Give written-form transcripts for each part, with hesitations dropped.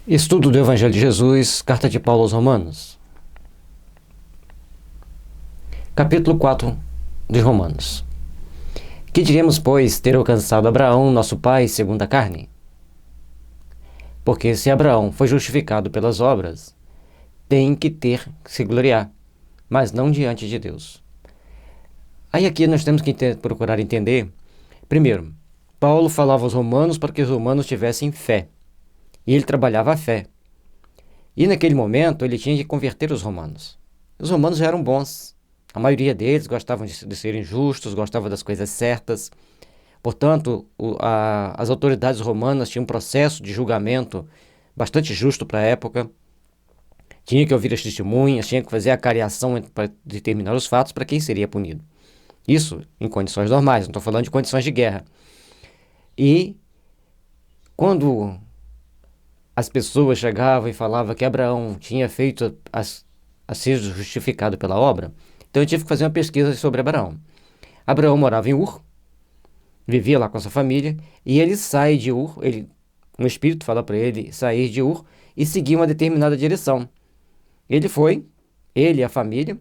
Estudo do Evangelho de Jesus, Carta de Paulo aos Romanos. Capítulo 4 de Romanos. Que diremos, pois, ter alcançado Abraão, nosso pai, segundo a carne? Porque se Abraão foi justificado pelas obras, tem que se gloriar, mas não diante de Deus. Aí aqui nós temos que procurar entender. Primeiro, Paulo falava aos romanos para que os romanos tivessem fé. E ele trabalhava a fé. E naquele momento ele tinha que converter os romanos. Os romanos já eram bons. A maioria deles gostavam de serem justos, gostavam das coisas certas. Portanto, as autoridades romanas tinham um processo de julgamento bastante justo para a época. Tinha que ouvir as testemunhas, tinha que fazer a cariação para determinar os fatos para quem seria punido. Isso em condições normais, não estou falando de condições de guerra. E quando as pessoas chegavam e falavam que Abraão tinha feito a ser justificado pela obra, então eu tive que fazer uma pesquisa sobre Abraão. Abraão morava em Ur, vivia lá com sua família, e ele sai de Ur, um espírito fala para ele sair de Ur e seguir uma determinada direção. Ele foi, ele e a família,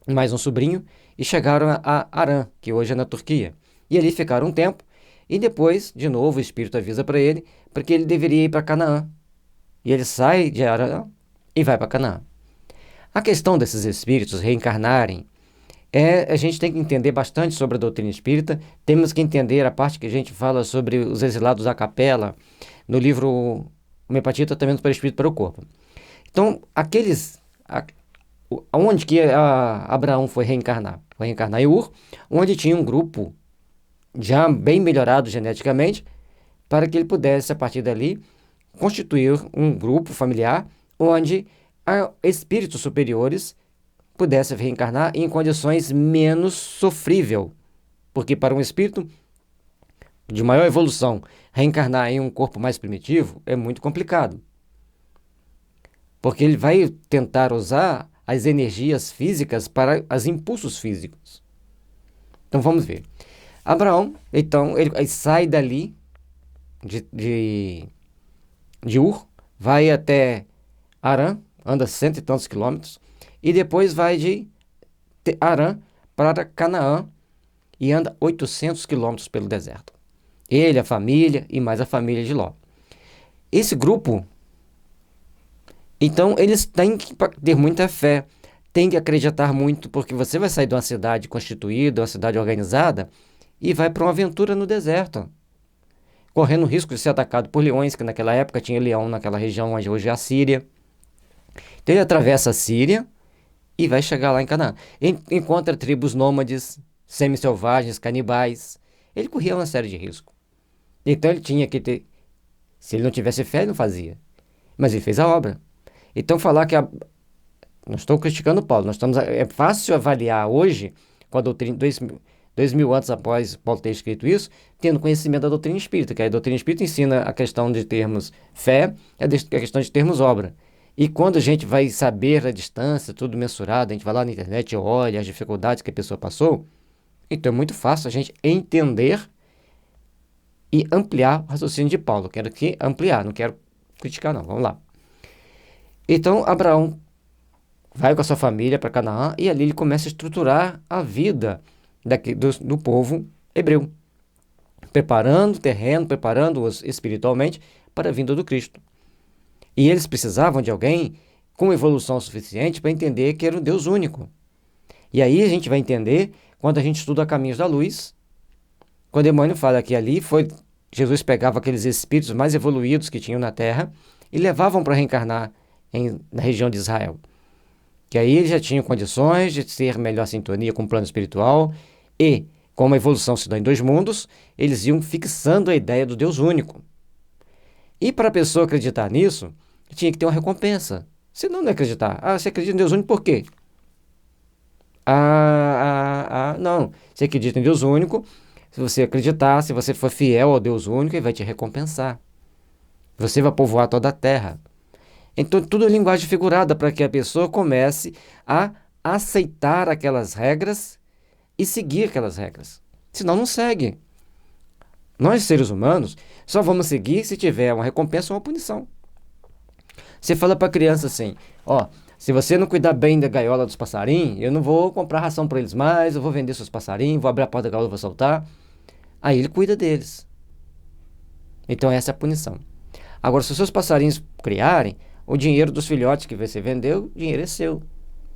mais um sobrinho, e chegaram a Harã, que hoje é na Turquia. E ali ficaram um tempo, e depois, de novo, o espírito avisa para ele, porque ele deveria ir para Canaã. E ele sai de Harã e vai para Canaã. A questão desses espíritos reencarnarem, a gente tem que entender bastante sobre a doutrina espírita. Temos que entender a parte que a gente fala sobre os exilados à capela, no livro Homeopatia e Tratamento para o Espírito para o Corpo. Então, onde que Abraão foi reencarnar? Foi reencarnar em Ur, onde tinha um grupo já bem melhorado geneticamente, para que ele pudesse, a partir dali, constituir um grupo familiar onde espíritos superiores pudessem reencarnar em condições menos sofrível. Porque para um espírito de maior evolução, reencarnar em um corpo mais primitivo é muito complicado. Porque ele vai tentar usar as energias físicas para os impulsos físicos. Então vamos ver. Abraão, então, ele sai dali de Ur, vai até Harã, anda 100 e tantos quilômetros, e depois vai de Harã para Canaã e anda 800 quilômetros pelo deserto. Ele, a família e mais a família de Ló. Esse grupo, então, eles têm que ter muita fé, têm que acreditar muito, porque você vai sair de uma cidade constituída, uma cidade organizada, e vai para uma aventura no deserto, correndo o risco de ser atacado por leões, que naquela época tinha leão naquela região onde hoje é a Síria. Então ele atravessa a Síria e vai chegar lá em Canaã. Encontra tribos nômades, semi-selvagens, canibais. Ele corria uma série de riscos. Então ele tinha que ter... Se ele não tivesse fé, ele não fazia. Mas ele fez a obra. Então falar que... Não estou criticando Paulo. É fácil avaliar hoje, com a doutrina... 2000 anos após Paulo ter escrito isso, tendo conhecimento da doutrina espírita, que a doutrina espírita ensina a questão de termos fé, a questão de termos obra. E quando a gente vai saber a distância, tudo mensurado, a gente vai lá na internet e olha as dificuldades que a pessoa passou, então é muito fácil a gente entender e ampliar o raciocínio de Paulo. Quero aqui ampliar, não quero criticar não, vamos lá. Então Abraão vai com a sua família para Canaã e ali ele começa a estruturar a vida do povo hebreu, preparando o terreno, preparando-os espiritualmente para a vinda do Cristo. E eles precisavam de alguém com evolução suficiente para entender que era um Deus único. E aí a gente vai entender quando a gente estuda Caminhos da Luz, quando Emmanuel fala que ali Jesus pegava aqueles espíritos mais evoluídos que tinham na Terra e levavam para reencarnar na região de Israel. Que aí eles já tinham condições de ter melhor sintonia com o plano espiritual e, como a evolução se dá em dois mundos, eles iam fixando a ideia do Deus único. E para a pessoa acreditar nisso, tinha que ter uma recompensa. Senão não acreditar. Você acredita em Deus único por quê? Não. Você acredita em Deus único, se você acreditar, se você for fiel ao Deus único, Ele vai te recompensar. Você vai povoar toda a terra. Então, tudo é linguagem figurada para que a pessoa comece a aceitar aquelas regras e seguir aquelas regras. Senão, não segue. Nós, seres humanos, só vamos seguir se tiver uma recompensa ou uma punição. Você fala para a criança assim, ó, se você não cuidar bem da gaiola dos passarinhos, eu não vou comprar ração para eles mais, eu vou vender seus passarinhos, vou abrir a porta da gaiola e vou soltar. Aí ele cuida deles. Então essa é a punição. Agora, se os seus passarinhos criarem, o dinheiro dos filhotes que você vendeu, o dinheiro é seu.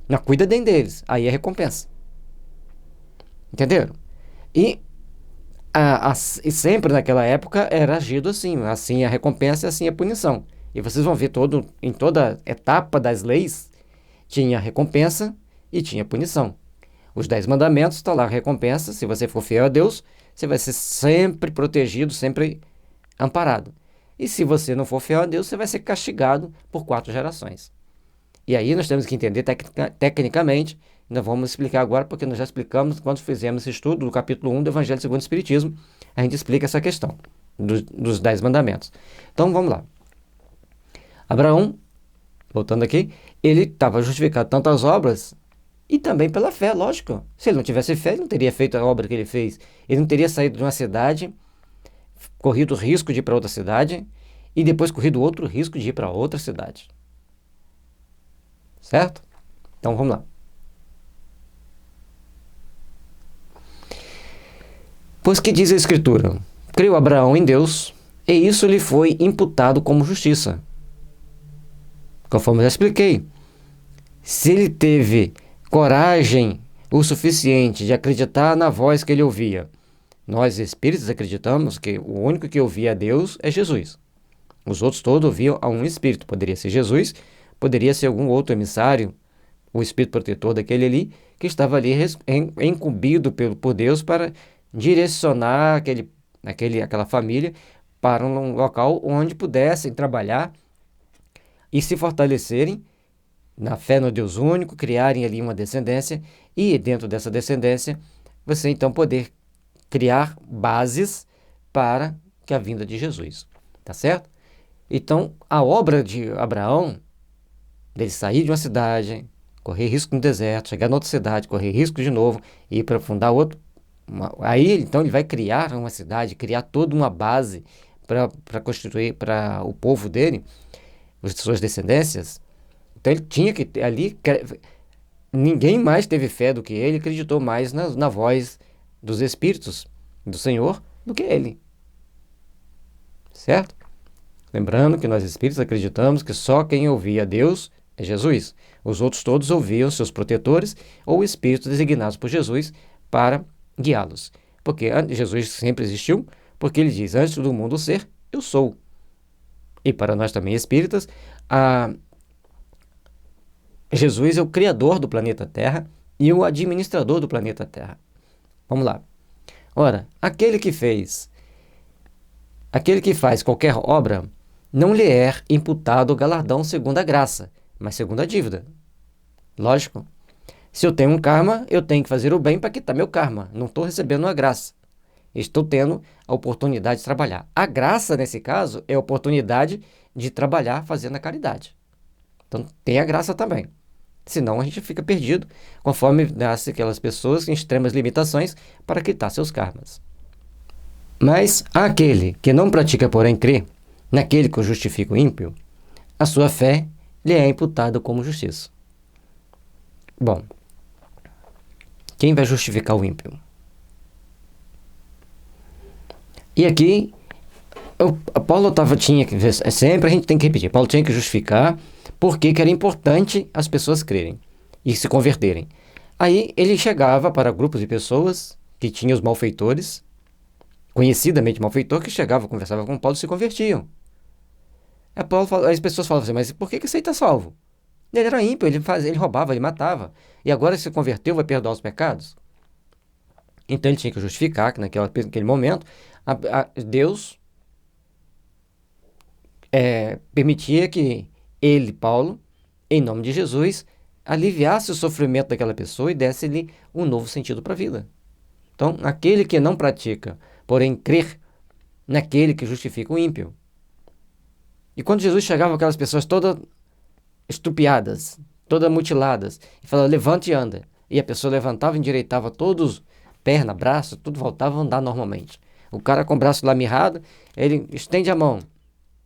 Não cuida bem deles, aí é recompensa. Entenderam? E, e sempre naquela época era agido assim. Assim a recompensa e assim a punição. E vocês vão ver em toda etapa das leis, tinha recompensa e tinha punição. Os 10 mandamentos, está lá a recompensa. Se você for fiel a Deus, você vai ser sempre protegido, sempre amparado. E se você não for fiel a Deus, você vai ser castigado por 4 gerações. E aí nós temos que entender tecnicamente, nós vamos explicar agora, porque nós já explicamos quando fizemos esse estudo do capítulo 1 do Evangelho segundo o Espiritismo, a gente explica essa questão dos 10 mandamentos. Então vamos lá. Abraão, voltando aqui, ele estava justificado tanto as obras e também pela fé, lógico. Se ele não tivesse fé, ele não teria feito a obra que ele fez. Ele não teria saído de uma cidade, corrido o risco de ir para outra cidade e depois corrido outro risco de ir para outra cidade. Certo? Então vamos lá. Pois que diz a Escritura? Creu Abraão em Deus e isso lhe foi imputado como justiça. Conforme eu já expliquei, se ele teve coragem o suficiente de acreditar na voz que ele ouvia, nós espíritos acreditamos que o único que ouvia a Deus é Jesus. Os outros todos ouviam a um espírito. Poderia ser Jesus, poderia ser algum outro emissário, o espírito protetor daquele ali, que estava ali incumbido por Deus para direcionar aquela família para um local onde pudessem trabalhar e se fortalecerem na fé no Deus único, criarem ali uma descendência e dentro dessa descendência você então poder criar bases para a vinda de Jesus, tá certo? Então a obra de Abraão, dele sair de uma cidade, correr risco no deserto, chegar em outra cidade, correr risco de novo e ir para fundar outro, aí então ele vai criar uma cidade, criar toda uma base para constituir para o povo dele, as suas descendências. Então ele tinha que ter ali, ninguém mais teve fé do que ele, acreditou mais na voz dos espíritos do Senhor do que ele. Certo? Lembrando que nós espíritos acreditamos que só quem ouvia Deus é Jesus. Os outros todos ouviam seus protetores ou espíritos designados por Jesus para guiá-los. Porque Jesus sempre existiu, porque ele diz, antes do mundo ser, eu sou. E para nós também espíritas, Jesus é o criador do planeta Terra e o administrador do planeta Terra. Vamos lá. Ora, aquele que faz qualquer obra, não lhe é imputado o galardão segundo a graça, mas segundo a dívida. Lógico. Se eu tenho um karma, eu tenho que fazer o bem para quitar meu karma. Não estou recebendo uma graça. Estou tendo a oportunidade de trabalhar. A graça, nesse caso, é a oportunidade de trabalhar fazendo a caridade. Então, tem a graça também. Senão, a gente fica perdido, conforme nasce aquelas pessoas em extremas limitações para quitar seus karmas. Mas aquele que não pratica, porém crê, naquele que o justifica o ímpio, a sua fé lhe é imputada como justiça. Bom, quem vai justificar o ímpio? E aqui, Paulo tinha que, sempre a gente tem que repetir, Paulo tinha que justificar porque era importante as pessoas crerem e se converterem. Aí ele chegava para grupos de pessoas que tinham os malfeitores, conhecidamente malfeitor, que chegava, conversava com Paulo e se convertiam. As pessoas falavam assim, mas por que você está salvo? Ele era ímpio, ele roubava, ele matava. E agora se converteu, vai perdoar os pecados? Então ele tinha que justificar que naquele momento Deus permitia que ele, Paulo, em nome de Jesus, aliviasse o sofrimento daquela pessoa e desse-lhe um novo sentido para a vida. Então, aquele que não pratica, porém crer naquele que justifica o ímpio. E quando Jesus chegava, aquelas pessoas todas estupiadas, todas mutiladas, e falava, levante e anda. E a pessoa levantava, endireitava todos, perna, braço, tudo voltava a andar normalmente. O cara com o braço lá mirrado, ele estende a mão.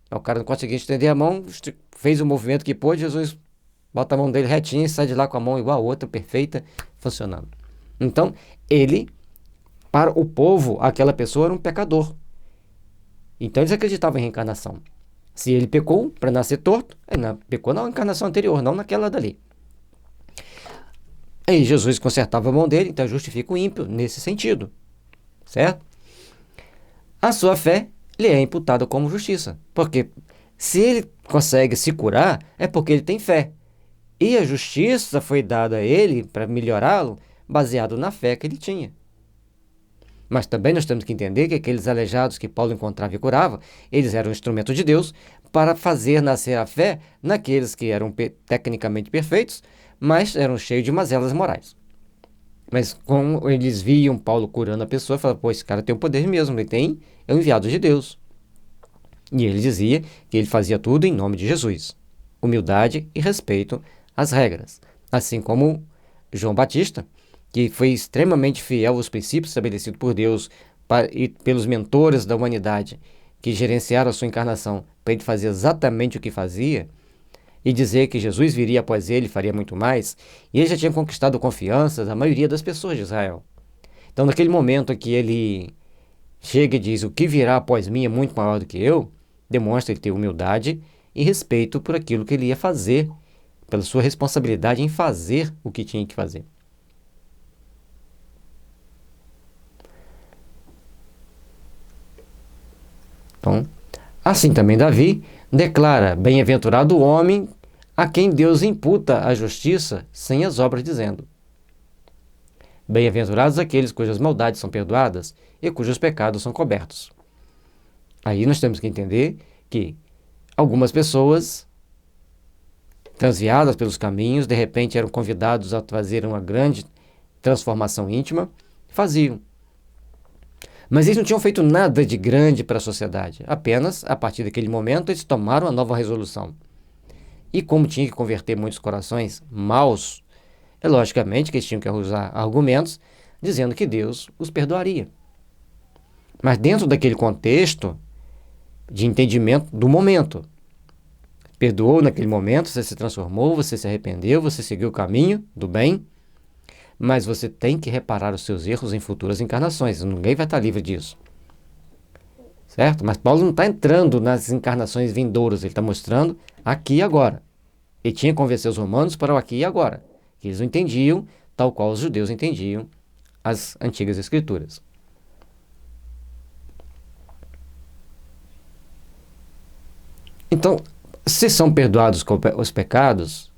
O cara não conseguia estender a mão, fez o movimento que pôde, Jesus bota a mão dele retinha e sai de lá com a mão igual a outra, perfeita, funcionando. Então, ele, para o povo, aquela pessoa era um pecador. Então eles acreditavam em reencarnação. Se ele pecou para nascer torto, ele pecou na encarnação anterior, não naquela dali. Aí Jesus consertava a mão dele, então justifica o ímpio nesse sentido, certo? A sua fé lhe é imputada como justiça, porque se ele consegue se curar, é porque ele tem fé. E a justiça foi dada a ele para melhorá-lo, baseado na fé que ele tinha. Mas também nós temos que entender que aqueles aleijados que Paulo encontrava e curava, eles eram instrumentos de Deus para fazer nascer a fé naqueles que eram tecnicamente perfeitos, mas eram cheios de mazelas morais. Mas como eles viam Paulo curando a pessoa, falavam, pô, esse cara tem o poder mesmo, é o enviado de Deus. E ele dizia que ele fazia tudo em nome de Jesus. Humildade e respeito às regras. Assim como João Batista, que foi extremamente fiel aos princípios estabelecidos por Deus e pelos mentores da humanidade, que gerenciaram a sua encarnação para ele fazer exatamente o que fazia, e dizer que Jesus viria após ele e faria muito mais, e ele já tinha conquistado a confiança da maioria das pessoas de Israel. Então, naquele momento que ele chega e diz, o que virá após mim é muito maior do que eu, demonstra ele ter humildade e respeito por aquilo que ele ia fazer, pela sua responsabilidade em fazer o que tinha que fazer. Então, assim também Davi declara, bem-aventurado o homem a quem Deus imputa a justiça sem as obras, dizendo, bem-aventurados aqueles cujas maldades são perdoadas e cujos pecados são cobertos. Aí nós temos que entender que algumas pessoas, transviadas pelos caminhos, de repente eram convidados a fazer uma grande transformação íntima, faziam. Mas eles não tinham feito nada de grande para a sociedade. Apenas, a partir daquele momento, eles tomaram uma nova resolução. E como tinha que converter muitos corações maus, é logicamente que eles tinham que usar argumentos dizendo que Deus os perdoaria. Mas dentro daquele contexto de entendimento do momento, perdoou naquele momento, você se transformou, você se arrependeu, você seguiu o caminho do bem, mas você tem que reparar os seus erros em futuras encarnações. Ninguém vai estar livre disso. Certo? Mas Paulo não está entrando nas encarnações vindouras, ele está mostrando aqui e agora. Ele tinha que convencer os romanos para o aqui e agora, que eles não entendiam, tal qual os judeus entendiam as antigas escrituras. Então, se são perdoados os pecados,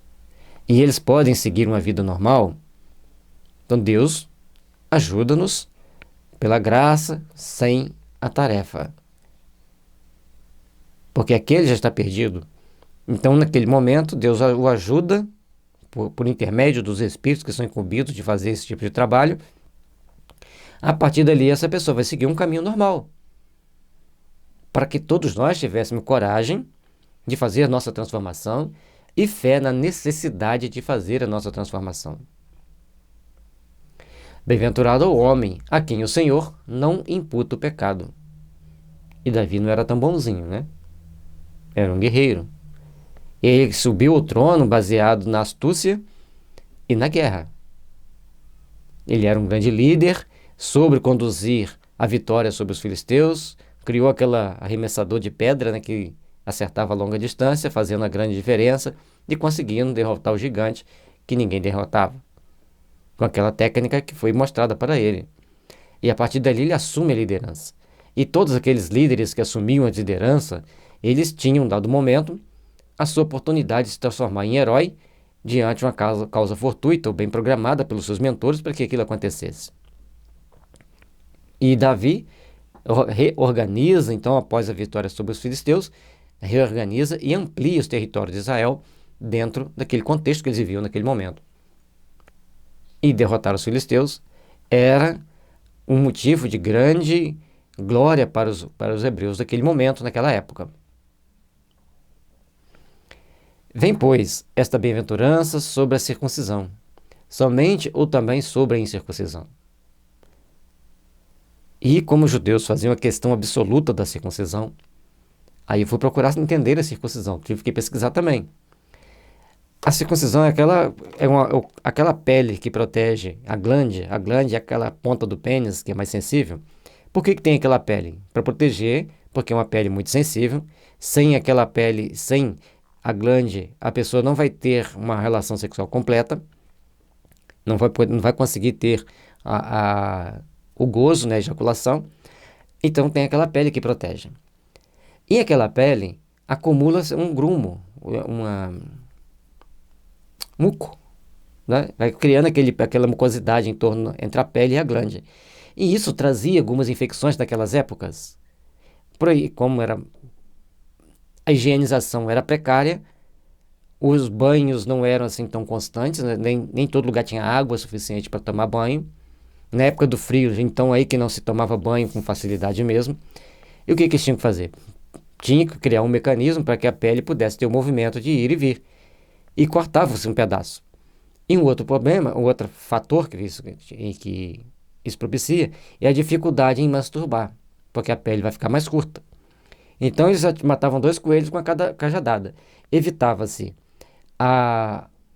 e eles podem seguir uma vida normal, então Deus ajuda-nos pela graça, sem a tarefa. Porque aquele já está perdido. Então, naquele momento, Deus o ajuda, por intermédio dos espíritos que são incumbidos de fazer esse tipo de trabalho. A partir dali, essa pessoa vai seguir um caminho normal. Para que todos nós tivéssemos coragem de fazer a nossa transformação e fé na necessidade de fazer a nossa transformação. Bem-aventurado o homem a quem o Senhor não imputa o pecado. E Davi não era tão bonzinho, né? Era um guerreiro. Ele subiu ao trono baseado na astúcia e na guerra. Ele era um grande líder, soube conduzir a vitória sobre os filisteus, criou aquele arremessador de pedra, né, que acertava a longa distância, fazendo a grande diferença e conseguindo derrotar o gigante que ninguém derrotava, com aquela técnica que foi mostrada para ele. E a partir dali ele assume a liderança. E todos aqueles líderes que assumiam a liderança, eles tinham, dado momento, a sua oportunidade de se transformar em herói diante de uma causa fortuita ou bem programada pelos seus mentores para que aquilo acontecesse. E Davi reorganiza, então, após a vitória sobre os filisteus, reorganiza e amplia os territórios de Israel dentro daquele contexto que eles viviam naquele momento. E derrotar os filisteus era um motivo de grande glória para os hebreus daquele momento, naquela época. Vem, pois, esta bem-aventurança sobre a circuncisão, somente ou também sobre a incircuncisão. E como os judeus faziam a questão absoluta da circuncisão, Aí eu fui procurar entender a circuncisão, tive que pesquisar também. A circuncisão é aquela pele que protege a glande. A glande é aquela ponta do pênis que é mais sensível. Por que tem aquela pele? Para proteger, porque é uma pele muito sensível. Sem aquela pele, sem a glande, a pessoa não vai ter uma relação sexual completa, não vai conseguir ter o gozo, né, a ejaculação. Então tem aquela pele que protege. E aquela pele acumula-se um grumo, muco, né? Vai criando aquela mucosidade em torno entre a pele e a glande. E isso trazia algumas infecções daquelas épocas. Por aí, como a higienização era precária, os banhos não eram assim tão constantes, né? Nem todo lugar tinha água suficiente para tomar banho. Na época do frio, então aí que não se tomava banho com facilidade mesmo. E o que eles tinham que fazer? Tinha que criar um mecanismo para que a pele pudesse ter o movimento de ir e vir. E cortava-se um pedaço. E um outro problema, um outro fator que isso propicia é a dificuldade em masturbar, porque a pele vai ficar mais curta. Então eles matavam 2 coelhos com a cada cajadada. Evitava-se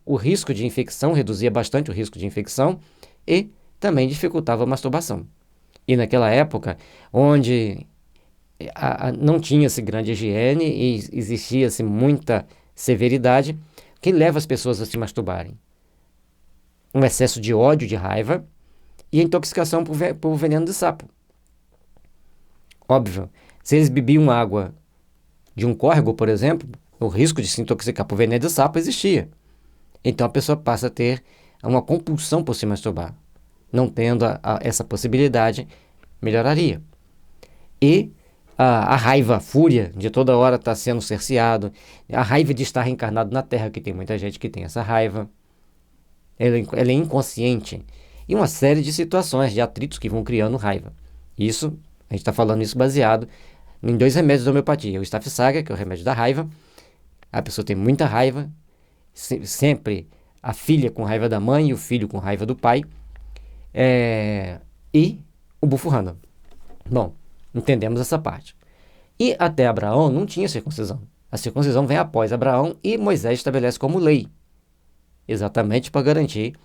o risco de infecção, reduzia bastante o risco de infecção e também dificultava a masturbação. E naquela época, onde não tinha-se grande higiene e existia-se muita severidade, que leva as pessoas a se masturbarem? Um excesso de ódio, de raiva e a intoxicação por veneno de sapo. Óbvio, se eles bebiam água de um córrego, por exemplo, o risco de se intoxicar por veneno de sapo existia. Então a pessoa passa a ter uma compulsão por se masturbar. Não tendo essa possibilidade, melhoraria. E a raiva, a fúria de toda hora estar sendo cerceado, a raiva de estar reencarnado na Terra, que tem muita gente que tem essa raiva, ela é inconsciente, e uma série de situações, de atritos que vão criando raiva. Isso, a gente está falando isso baseado em 2 remédios da homeopatia, o Staphysagria, que é o remédio da raiva, a pessoa tem muita raiva, sempre a filha com raiva da mãe e o filho com raiva do pai, e o Bufurrana. Bom, entendemos essa parte. E até Abraão não tinha circuncisão. A circuncisão vem após Abraão e Moisés estabelece como lei, exatamente para garantir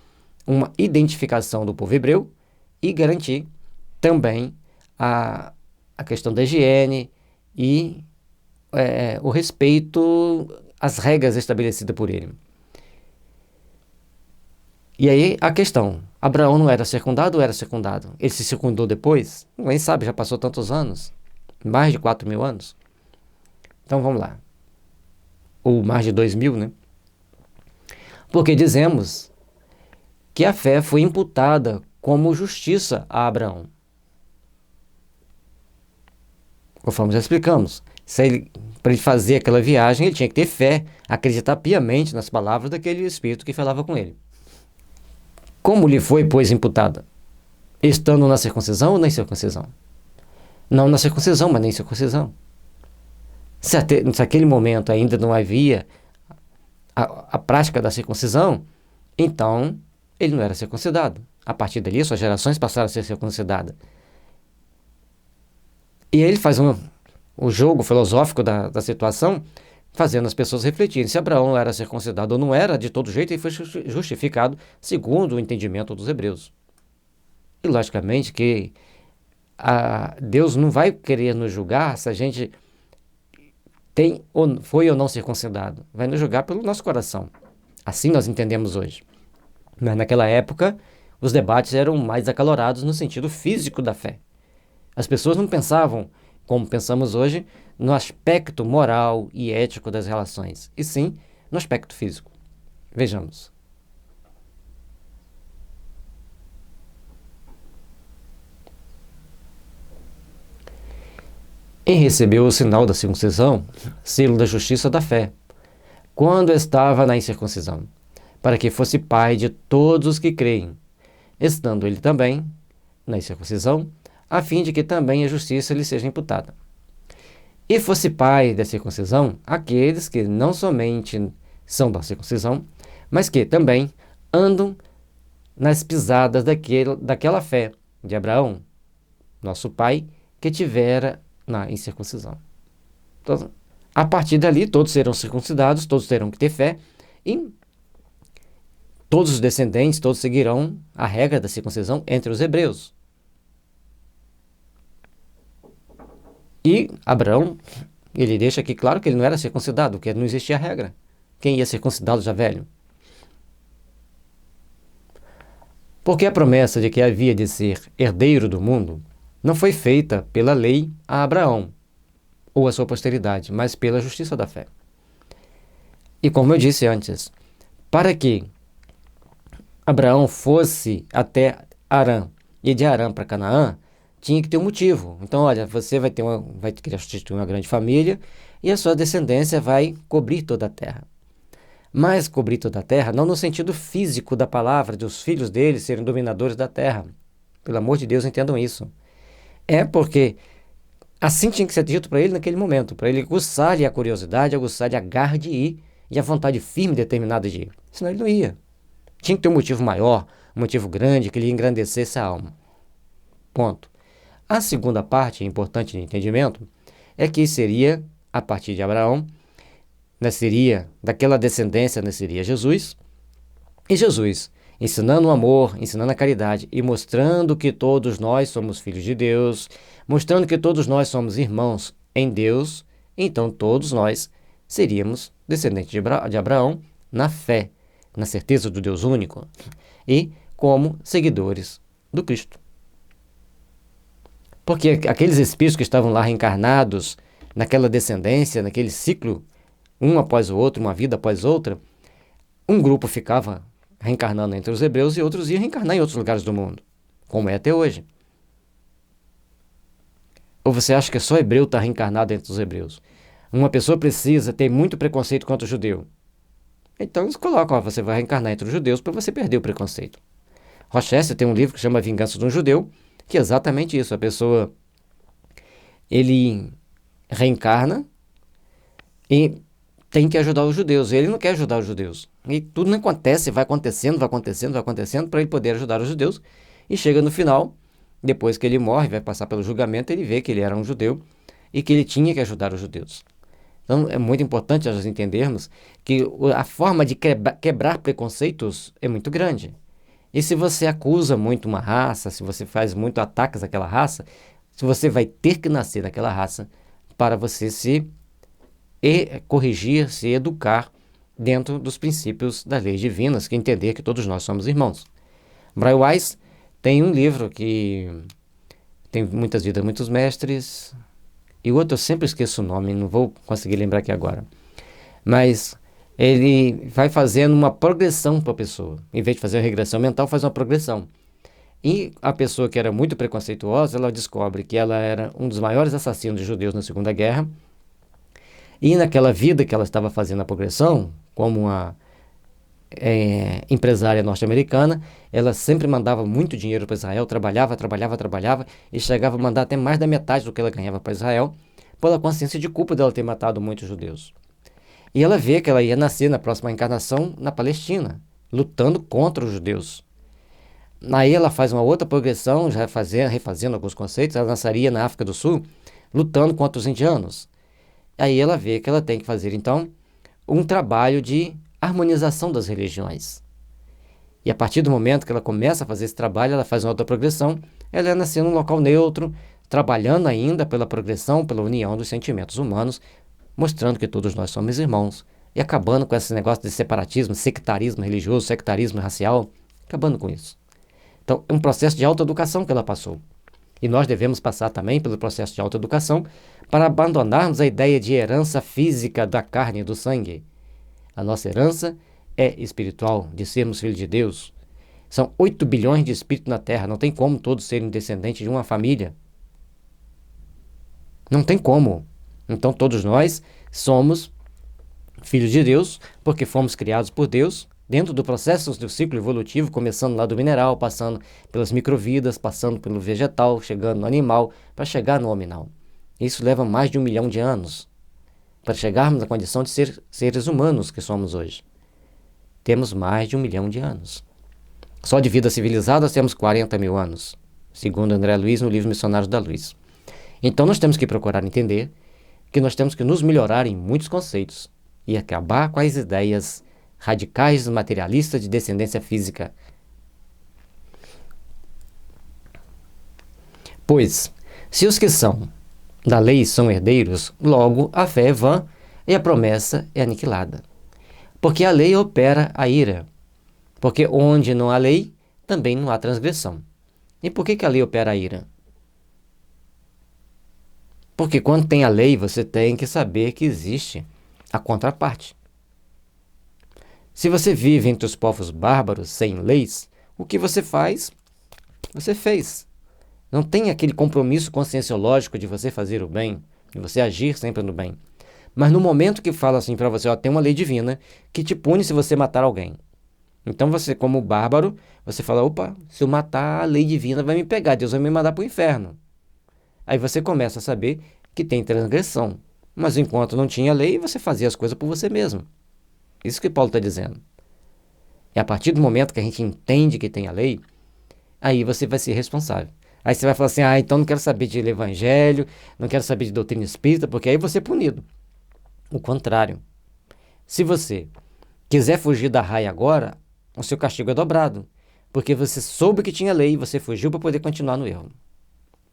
uma identificação do povo hebreu e garantir também a questão da higiene e o respeito às regras estabelecidas por ele. E aí a questão, Abraão não era circundado ou era circundado? Ele se circundou depois? Ninguém sabe, já passou tantos anos, mais de 4.000 anos. Então vamos lá, ou mais de 2.000, né? Porque dizemos que a fé foi imputada como justiça a Abraão. Conforme já explicamos, para ele fazer aquela viagem, ele tinha que ter fé, acreditar piamente nas palavras daquele Espírito que falava com ele. Como lhe foi, pois, imputada? Estando na circuncisão ou na incircuncisão? Não na circuncisão, mas nem circuncisão. Se aquele momento ainda não havia a prática da circuncisão, então ele não era circuncidado. A partir dali, suas gerações passaram a ser circuncidadas. E ele faz o jogo filosófico da situação, fazendo as pessoas refletirem se Abraão era circuncidado ou não era, de todo jeito ele foi justificado segundo o entendimento dos hebreus. E logicamente que Deus não vai querer nos julgar se a gente foi ou não circuncidado. Vai nos julgar pelo nosso coração. Assim nós entendemos hoje. Mas naquela época, os debates eram mais acalorados no sentido físico da fé. As pessoas não pensavam, como pensamos hoje, no aspecto moral e ético das relações, e sim no aspecto físico. Vejamos. E recebeu o sinal da circuncisão, selo da justiça da fé, quando estava na incircuncisão, para que fosse pai de todos os que creem, estando ele também na incircuncisão, a fim de que também a justiça lhe seja imputada. E fosse pai da circuncisão aqueles que não somente são da circuncisão, mas que também andam nas pisadas daquela fé de Abraão, nosso pai, que tivera na incircuncisão. Então, A partir dali, todos serão circuncidados, todos terão que ter fé, e todos os descendentes, todos seguirão a regra da circuncisão entre os hebreus. E Abraão, ele deixa aqui claro que ele não era circuncidado, que não existia regra. Quem ia circuncidá-lo já velho? Porque a promessa de que havia de ser herdeiro do mundo não foi feita pela lei a Abraão ou a sua posteridade, mas pela justiça da fé. E como eu disse antes, para que Abraão fosse até Harã e de Harã para Canaã, tinha que ter um motivo. Então, olha, você vai querer constituir uma grande família e a sua descendência vai cobrir toda a terra. Mas cobrir toda a terra não no sentido físico da palavra, dos filhos dele serem dominadores da terra. Pelo amor de Deus, entendam isso. É porque assim tinha que ser dito para ele naquele momento, para ele aguçar-lhe a curiosidade, aguçar-lhe a garra de ir e a vontade firme e determinada de ir. Senão ele não ia. Tinha que ter um motivo maior, um motivo grande que lhe engrandecesse a alma. Ponto. A segunda parte, importante de entendimento, é que seria, a partir de Abraão, nasceria, daquela descendência nasceria Jesus, e Jesus, ensinando o amor, ensinando a caridade e mostrando que todos nós somos filhos de Deus, mostrando que todos nós somos irmãos em Deus, então todos nós seríamos descendentes de Abraão na fé, na certeza do Deus único e como seguidores do Cristo. Porque aqueles espíritos que estavam lá reencarnados, naquela descendência, naquele ciclo, um após o outro, uma vida após outra, um grupo ficava reencarnando entre os hebreus e outros iam reencarnar em outros lugares do mundo, como é até hoje. Ou você acha que só hebreu está reencarnado entre os hebreus? Uma pessoa precisa ter muito preconceito contra o judeu. Então eles colocam, você vai reencarnar entre os judeus para você perder o preconceito. Rochester tem um livro que chama Vingança de um Judeu, que é exatamente isso. A pessoa, ele reencarna e tem que ajudar os judeus. Ele não quer ajudar os judeus. E tudo não acontece, vai acontecendo para ele poder ajudar os judeus. E chega no final, depois que ele morre, vai passar pelo julgamento, ele vê que ele era um judeu e que ele tinha que ajudar os judeus. Então, é muito importante nós entendermos que a forma de quebrar preconceitos é muito grande. E se você acusa muito uma raça, se você faz muito ataques àquela raça, você vai ter que nascer naquela raça para você se corrigir, se educar dentro dos princípios das leis divinas, que entender que todos nós somos irmãos. Brian Weiss tem um livro que tem Muitas Vidas, Muitos Mestres, e o outro eu sempre esqueço o nome, não vou conseguir lembrar aqui agora. Mas ele vai fazendo uma progressão para a pessoa. Em vez de fazer uma regressão mental, faz uma progressão. E a pessoa que era muito preconceituosa, ela descobre que ela era um dos maiores assassinos de judeus na Segunda Guerra. E naquela vida que ela estava fazendo a progressão, como uma empresária norte-americana, ela sempre mandava muito dinheiro para Israel, trabalhava, e chegava a mandar até mais da metade do que ela ganhava para Israel, pela consciência de culpa dela ter matado muitos judeus. E ela vê que ela ia nascer na próxima encarnação na Palestina, lutando contra os judeus. Aí ela faz uma outra progressão, já refazendo alguns conceitos, ela nasceria na África do Sul, lutando contra os indianos. Aí ela vê que ela tem que fazer, então, um trabalho de harmonização das religiões. E a partir do momento que ela começa a fazer esse trabalho, ela faz uma outra progressão, ela ia nascer num local neutro, trabalhando ainda pela progressão, pela união dos sentimentos humanos, mostrando que todos nós somos irmãos, e acabando com esse negócio de separatismo, sectarismo religioso, sectarismo racial, acabando com isso. Então, é um processo de autoeducação que ela passou. E nós devemos passar também pelo processo de autoeducação para abandonarmos a ideia de herança física da carne e do sangue. A nossa herança é espiritual, de sermos filhos de Deus. São 8 bilhões de espíritos na Terra, não tem como todos serem descendentes de uma família. Não tem como. Então todos nós somos filhos de Deus, porque fomos criados por Deus, dentro do processo do ciclo evolutivo, começando lá do mineral, passando pelas microvidas, passando pelo vegetal, chegando no animal, para chegar no hominal. Isso leva mais de 1 milhão de anos, para chegarmos à condição de ser seres humanos que somos hoje. Temos mais de 1 milhão de anos. Só de vida civilizada temos 40 mil anos, segundo André Luiz no livro Missionários da Luz. Então nós temos que procurar entender que nós temos que nos melhorar em muitos conceitos e acabar com as ideias radicais materialistas de descendência física. Pois, se os que são da lei são herdeiros, logo a fé é vã e a promessa é aniquilada. Porque a lei opera a ira. Porque onde não há lei, também não há transgressão. E por que a lei opera a ira? Porque quando tem a lei, você tem que saber que existe a contraparte. Se você vive entre os povos bárbaros, sem leis, o que você faz, você fez. Não tem aquele compromisso conscienciológico de você fazer o bem, de você agir sempre no bem. Mas no momento que fala assim para você, ó, tem uma lei divina que te pune se você matar alguém. Então você, como bárbaro, você fala, opa, se eu matar, a lei divina vai me pegar, Deus vai me mandar para o inferno. Aí você começa a saber que tem transgressão. Mas enquanto não tinha lei, você fazia as coisas por você mesmo. Isso que Paulo está dizendo. E a partir do momento que a gente entende que tem a lei, aí você vai ser responsável. Aí você vai falar assim, então não quero saber de evangelho, não quero saber de doutrina espírita, porque aí você é punido. O contrário. Se você quiser fugir da raia agora, o seu castigo é dobrado. Porque você soube que tinha lei e você fugiu para poder continuar no erro.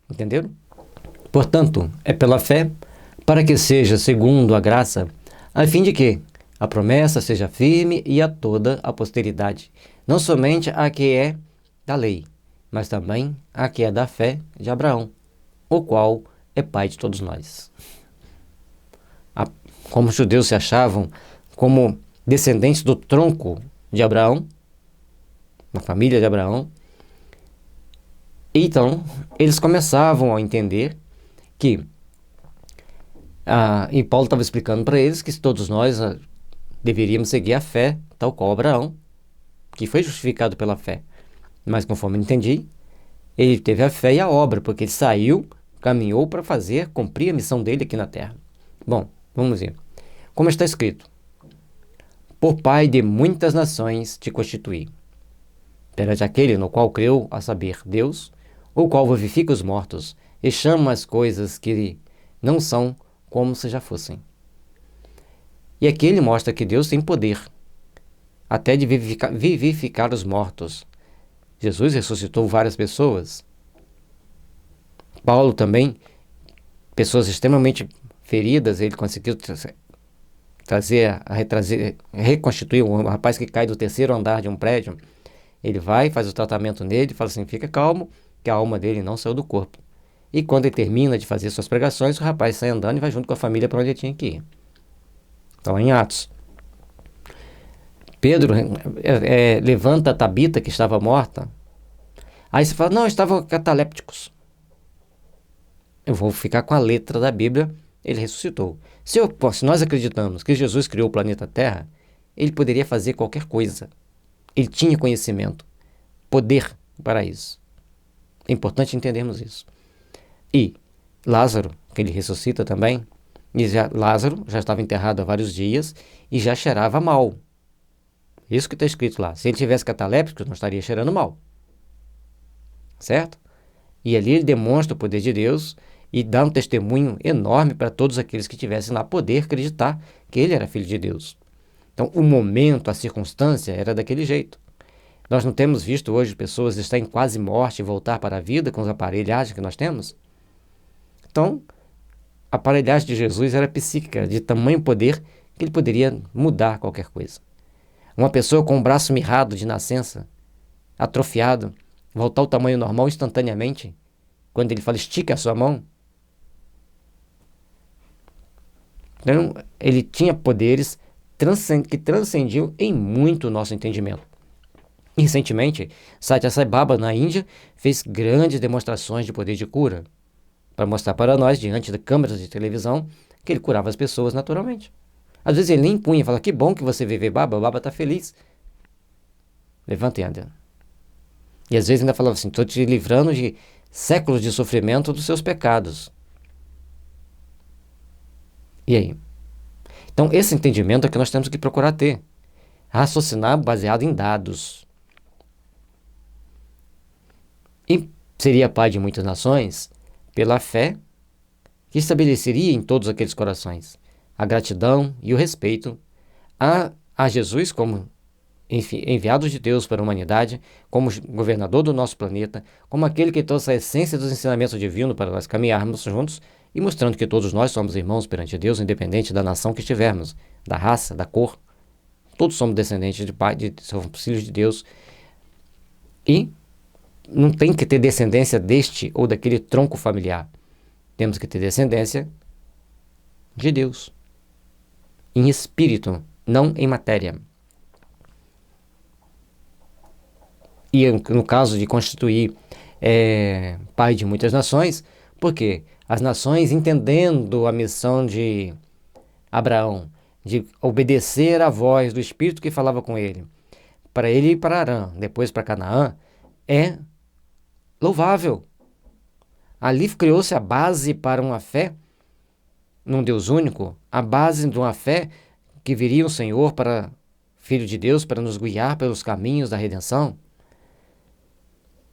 Entenderam? Portanto, é pela fé, para que seja segundo a graça, a fim de que a promessa seja firme e a toda a posteridade, não somente a que é da lei, mas também a que é da fé de Abraão, o qual é pai de todos nós. Como os judeus se achavam como descendentes do tronco de Abraão, na família de Abraão, então eles começavam a entender que, e Paulo estava explicando para eles que todos nós deveríamos seguir a fé, tal qual Abraão, que foi justificado pela fé. Mas conforme eu entendi, ele teve a fé e a obra, porque ele saiu, caminhou para cumprir a missão dele aqui na terra. Bom, vamos ver. Como está escrito, por pai de muitas nações te constituí, perante aquele no qual creu, a saber, Deus, o qual vivifica os mortos e chama as coisas que não são como se já fossem. E aqui ele mostra que Deus tem poder até de vivificar os mortos. Jesus ressuscitou várias pessoas. Paulo também, pessoas extremamente feridas, ele conseguiu reconstituir um rapaz que cai do terceiro andar de um prédio. Ele vai, faz o tratamento nele, fala assim, fica calmo, que a alma dele não saiu do corpo. E quando ele termina de fazer suas pregações, o rapaz sai andando e vai junto com a família para onde ele tinha que ir. Então, em Atos. Pedro levanta a Tabita, que estava morta. Aí você fala, não, estavam catalépticos. Eu vou ficar com a letra da Bíblia, ele ressuscitou. Se nós acreditamos que Jesus criou o planeta Terra, ele poderia fazer qualquer coisa. Ele tinha conhecimento, poder para isso. É importante entendermos isso. E Lázaro, que ele ressuscita também, Lázaro já estava enterrado há vários dias e já cheirava mal. Isso que está escrito lá. Se ele tivesse cataléptico, não estaria cheirando mal. Certo? E ali ele demonstra o poder de Deus e dá um testemunho enorme para todos aqueles que tivessem lá poder acreditar que ele era filho de Deus. Então, o momento, a circunstância era daquele jeito. Nós não temos visto hoje pessoas estarem quase morte e voltar para a vida com as aparelhagens que nós temos? Então, a aparelhagem de Jesus era psíquica, de tamanho poder que ele poderia mudar qualquer coisa. Uma pessoa com o braço mirrado de nascença, atrofiado, voltar ao tamanho normal instantaneamente, quando ele fala, estica a sua mão. Então, ele tinha poderes que transcendiam em muito o nosso entendimento. E, recentemente, Satya Sai Baba, na Índia, fez grandes demonstrações de poder de cura, para mostrar para nós, diante de câmeras de televisão, que ele curava as pessoas naturalmente. Às vezes ele nem impunha, fala, que bom que você vive Baba, o Baba está feliz. Levanta e anda. E às vezes ainda falava assim, estou te livrando de séculos de sofrimento dos seus pecados. E aí? Então, esse entendimento é que nós temos que procurar ter. Raciocinar baseado em dados. E seria pai de muitas nações pela fé que estabeleceria em todos aqueles corações a gratidão e o respeito a Jesus como enviado de Deus para a humanidade, como governador do nosso planeta, como aquele que trouxe a essência dos ensinamentos divinos para nós caminharmos juntos e mostrando que todos nós somos irmãos perante Deus, independente da nação que estivermos, da raça, da cor. Todos somos descendentes de pai, somos filhos de Deus. E não tem que ter descendência deste ou daquele tronco familiar. Temos que ter descendência de Deus, em espírito, não em matéria. E no caso de constituir pai de muitas nações, porque as nações, entendendo a missão de Abraão, de obedecer à voz do Espírito que falava com ele, para ele ir para Harã, depois para Canaã, é louvável. Ali criou-se a base para uma fé num Deus único, a base de uma fé que viria o Senhor para Filho de Deus, para nos guiar pelos caminhos da redenção.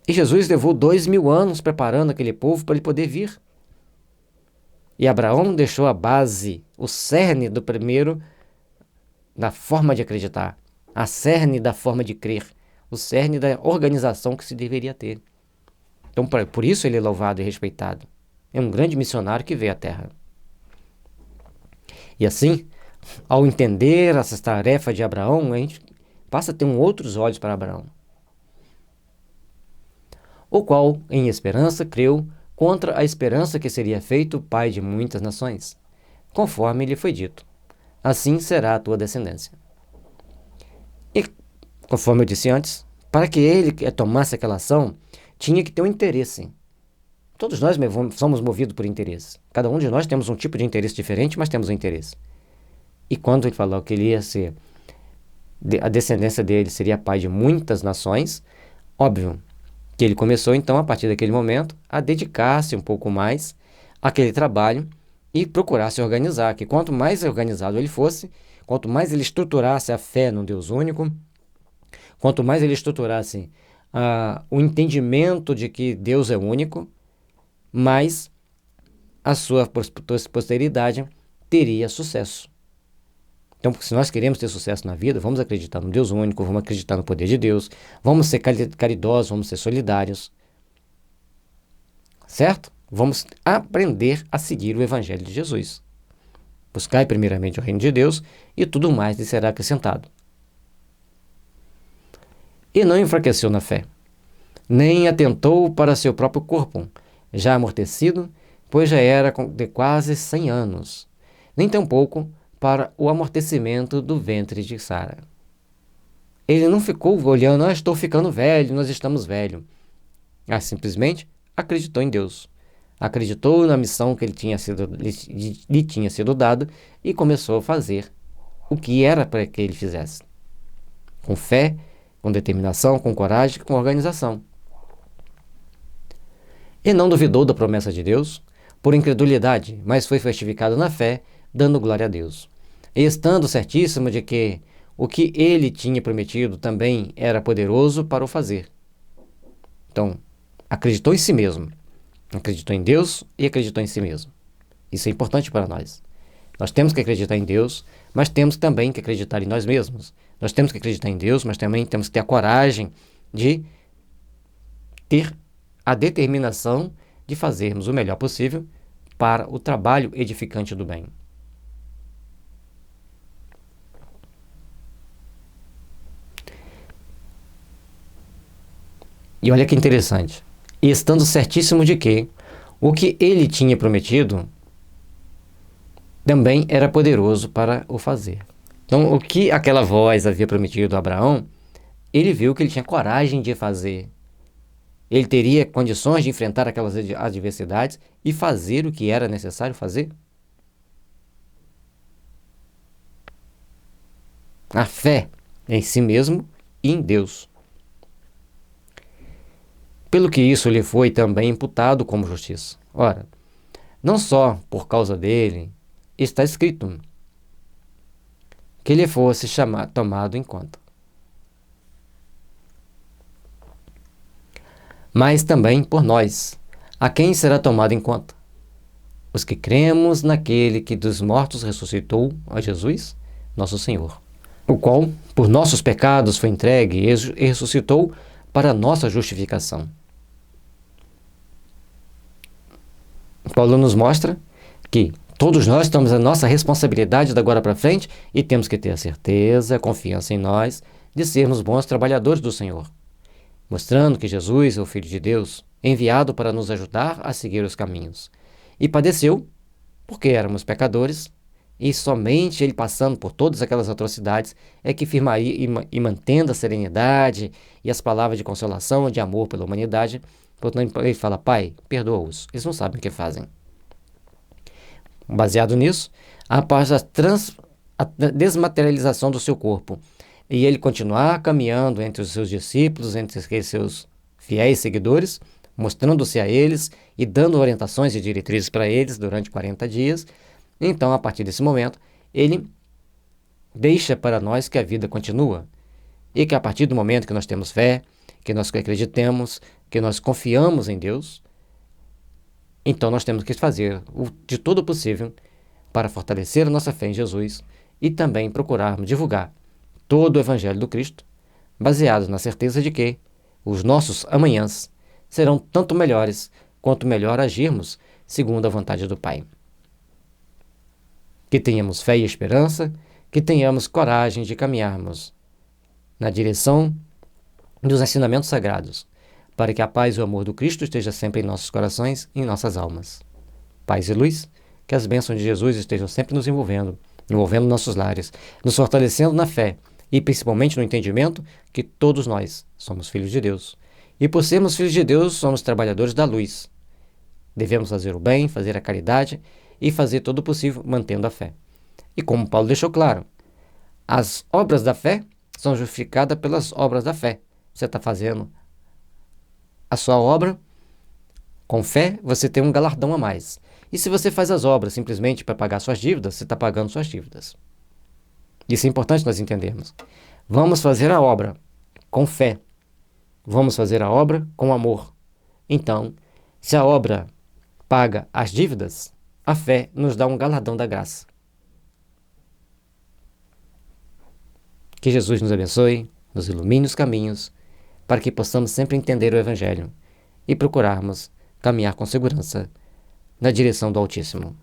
E Jesus levou 2000 anos preparando aquele povo para ele poder vir. E Abraão deixou a base, o cerne do primeiro, da forma de acreditar, a cerne da forma de crer, o cerne da organização que se deveria ter. Então, por isso ele é louvado e respeitado. É um grande missionário que veio à Terra. E assim, ao entender essa tarefa de Abraão, a gente passa a ter outros olhos para Abraão, o qual, em esperança, creu contra a esperança que seria feito pai de muitas nações, conforme lhe foi dito: assim será a tua descendência. E, conforme eu disse antes, para que ele tomasse aquela ação, tinha que ter um interesse. Todos nós somos movidos por interesse. Cada um de nós temos um tipo de interesse diferente, mas temos um interesse. E quando ele falou que ele ia ser, a descendência dele seria pai de muitas nações, óbvio que ele começou, então, a partir daquele momento, a dedicar-se um pouco mais àquele trabalho e procurar se organizar, que quanto mais organizado ele fosse, quanto mais ele estruturasse a fé no Deus único, quanto mais ele estruturasse o entendimento de que Deus é único, mais a sua posteridade teria sucesso. Então, se nós queremos ter sucesso na vida, vamos acreditar no Deus único, vamos acreditar no poder de Deus, vamos ser caridosos, vamos ser solidários, certo? Vamos aprender a seguir o Evangelho de Jesus. Buscai primeiramente o reino de Deus e tudo mais lhe será acrescentado. E não enfraqueceu na fé, nem atentou para seu próprio corpo, já amortecido, pois já era de quase 100 anos, nem tampouco para o amortecimento do ventre de Sara. Ele não ficou olhando: estou ficando velho, nós estamos velhos. Simplesmente acreditou em Deus. Acreditou na missão que lhe tinha sido dada e começou a fazer o que era para que ele fizesse. Com fé, com determinação, com coragem, com organização. E não duvidou da promessa de Deus por incredulidade, mas foi fortificado na fé, dando glória a Deus. E estando certíssimo de que o que ele tinha prometido também era poderoso para o fazer. Então, acreditou em si mesmo, acreditou em Deus e acreditou em si mesmo. Isso é importante para nós. Nós temos que acreditar em Deus, mas temos também que acreditar em nós mesmos. Nós temos que acreditar em Deus, mas também temos que ter a coragem de ter a determinação de fazermos o melhor possível para o trabalho edificante do bem. E olha que interessante. E estando certíssimo de que o que ele tinha prometido também era poderoso para o fazer. Então, o que aquela voz havia prometido a Abraão, ele viu que ele tinha coragem de fazer. Ele teria condições de enfrentar aquelas adversidades e fazer o que era necessário fazer. A fé em si mesmo e em Deus. Pelo que isso lhe foi também imputado como justiça. Ora, não só por causa dele, está escrito que ele fosse tomado em conta, mas também por nós, a quem será tomado em conta. os que cremos naquele que dos mortos ressuscitou, a Jesus, nosso Senhor, o qual, por nossos pecados, foi entregue e ressuscitou para a nossa justificação. Paulo nos mostra que todos nós temos a nossa responsabilidade da agora para frente e temos que ter a certeza, a confiança em nós de sermos bons trabalhadores do Senhor, mostrando que Jesus é o Filho de Deus, enviado para nos ajudar a seguir os caminhos. E padeceu, porque éramos pecadores, e somente Ele passando por todas aquelas atrocidades é que firmaria e mantendo a serenidade e as palavras de consolação e de amor pela humanidade. Portanto, Ele fala: Pai, perdoa-os, eles não sabem o que fazem. Baseado nisso, após a desmaterialização do seu corpo, e Ele continuar caminhando entre os seus discípulos, entre os seus fiéis seguidores, mostrando-se a eles e dando orientações e diretrizes para eles durante 40 dias, então, a partir desse momento, Ele deixa para nós que a vida continua e que a partir do momento que nós temos fé, que nós acreditemos, que nós confiamos em Deus, então nós temos que fazer de todo o possível para fortalecer a nossa fé em Jesus e também procurarmos divulgar todo o Evangelho do Cristo, baseado na certeza de que os nossos amanhãs serão tanto melhores quanto melhor agirmos segundo a vontade do Pai. Que tenhamos fé e esperança, que tenhamos coragem de caminharmos na direção dos ensinamentos sagrados, para que a paz e o amor do Cristo esteja sempre em nossos corações e em nossas almas. Paz e luz, que as bênçãos de Jesus estejam sempre nos envolvendo nossos lares, nos fortalecendo na fé e principalmente no entendimento que todos nós somos filhos de Deus. E por sermos filhos de Deus, somos trabalhadores da luz. Devemos fazer o bem, fazer a caridade e fazer todo o possível mantendo a fé. E como Paulo deixou claro, as obras da fé são justificadas pelas obras da fé. Você está fazendo a sua obra com fé, você tem um galardão a mais. E se você faz as obras simplesmente para pagar suas dívidas, você está pagando suas dívidas. Isso é importante nós entendermos. Vamos fazer a obra com fé. Vamos fazer a obra com amor. Então, se a obra paga as dívidas, a fé nos dá um galardão da graça. Que Jesus nos abençoe, nos ilumine os caminhos, para que possamos sempre entender o Evangelho e procurarmos caminhar com segurança na direção do Altíssimo.